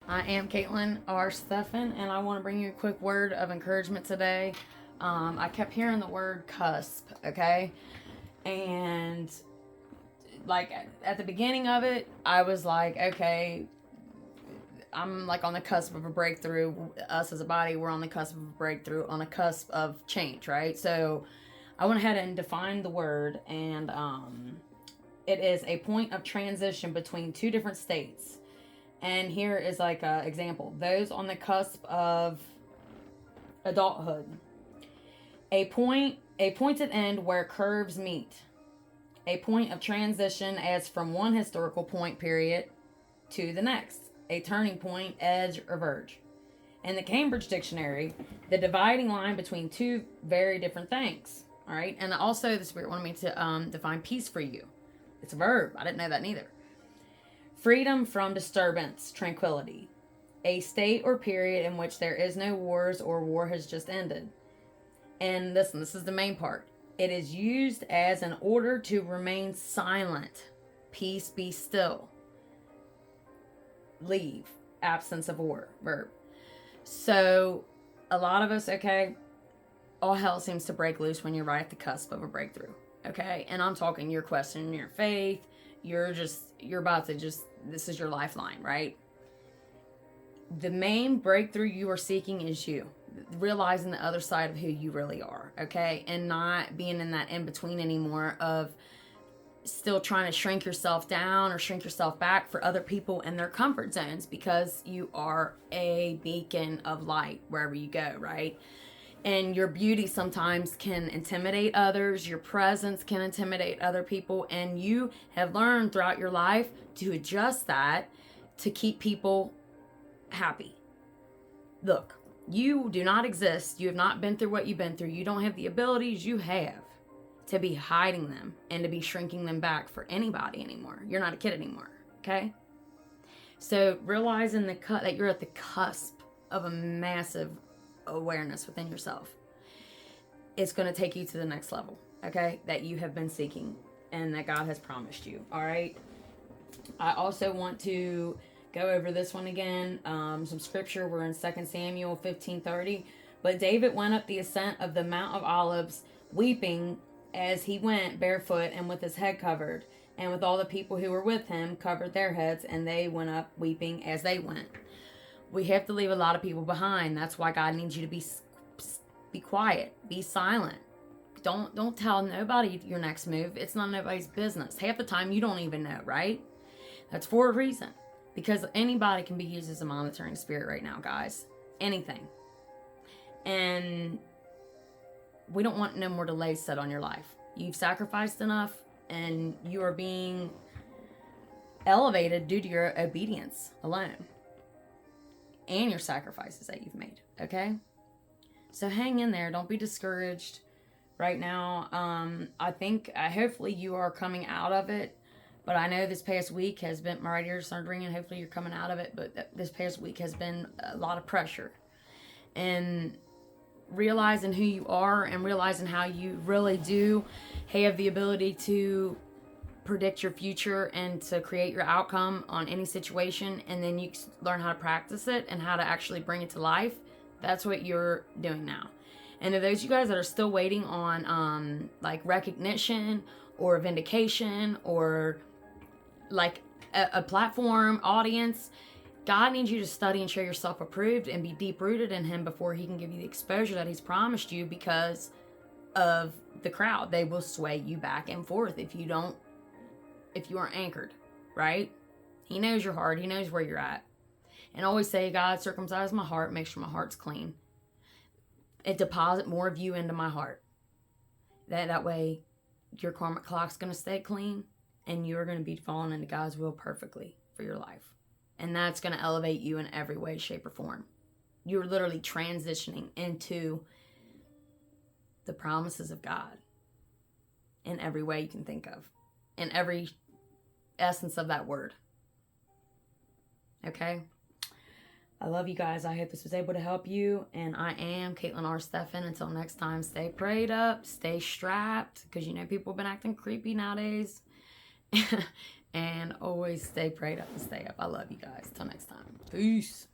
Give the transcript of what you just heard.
I am Caitlin R. Stephan, and I want to bring you a quick word of encouragement today. I kept hearing the word CUSP, okay? And like at the beginning of it, I was like, okay, I'm like on the cusp of a breakthrough. Us as a body, we're on the cusp of a breakthrough, on a cusp of change, right? So I went ahead and defined the word, and it is a point of transition between two different states. And here is like an example: those on the cusp of adulthood. A pointed end where curves meet. A point of transition as from one historical point period to the next. A turning point, edge, or verge. In the Cambridge Dictionary, the dividing line between two very different things. All right, and also the Spirit wanted me to define peace for you. It's a verb. I didn't know that neither. Freedom from disturbance, tranquility. A state or period in which there is no wars or war has just ended. And listen, this is the main part. It is used as an order to remain silent. Peace, be still. Leave, absence of war, verb. So, a lot of us, okay, all hell seems to break loose when you're right at the cusp of a breakthrough, okay? And I'm talking you're questioning your faith. You're about to this is your lifeline, right? The main breakthrough you are seeking is you. Realizing the other side of who you really are, okay? And not being in that in-between anymore of still trying to shrink yourself down or shrink yourself back for other people in their comfort zones, because you are a beacon of light wherever you go, right? And your beauty sometimes can intimidate others. Your presence can intimidate other people. And you have learned throughout your life to adjust that to keep people happy. Look, you do not exist. You have not been through what you've been through. You don't have the abilities you have to be hiding them and to be shrinking them back for anybody anymore. You're not a kid anymore, okay? So realizing that you're at the cusp of a massive awareness within yourself, it's going to take you to the next level, okay, that you have been seeking and that God has promised you. All right, I also want to go over this one again. Some scripture. We're in 2 Samuel 15:30. But David went up the ascent of the Mount of Olives, weeping as he went barefoot and with his head covered, and with all the people who were with him covered their heads, and they went up weeping as they went. We have to leave a lot of people behind. That's why God needs you to be quiet, be silent. Don't tell nobody your next move. It's not nobody's business. Half the time you don't even know, right? That's for a reason. Because anybody can be used as a monitoring spirit right now, guys. Anything. And we don't want no more delays set on your life. You've sacrificed enough, and you are being elevated due to your obedience alone and your sacrifices that you've made, okay? So hang in there. Don't be discouraged right now. Hopefully you are coming out of it. But I know this past week has been, my right ear started ringing. Hopefully you're coming out of it. But this past week has been a lot of pressure. And realizing who you are and realizing how you really do have the ability to predict your future and to create your outcome on any situation, and then you learn how to practice it and how to actually bring it to life. That's what you're doing now. And to those of you guys that are still waiting on like recognition or vindication or like a platform, audience, God needs you to study and show yourself approved and be deep rooted in him before he can give you the exposure that he's promised you, because of the crowd. They will sway you back and forth if you aren't anchored, right? He knows your heart. He knows where you're at. And always say, God, circumcise my heart. Make sure my heart's clean. And deposit more of you into my heart. That way, your karmic clock's going to stay clean, and you're going to be falling into God's will perfectly for your life. And that's going to elevate you in every way, shape, or form. You're literally transitioning into the promises of God in every way you can think of. In every essence of that word. Okay? I love you guys. I hope this was able to help you. And I am Caitlin R. Stephan. Until next time, stay prayed up, stay strapped, because you know people have been acting creepy nowadays. And always stay prayed up and stay up. I love you guys. Till next time. Peace.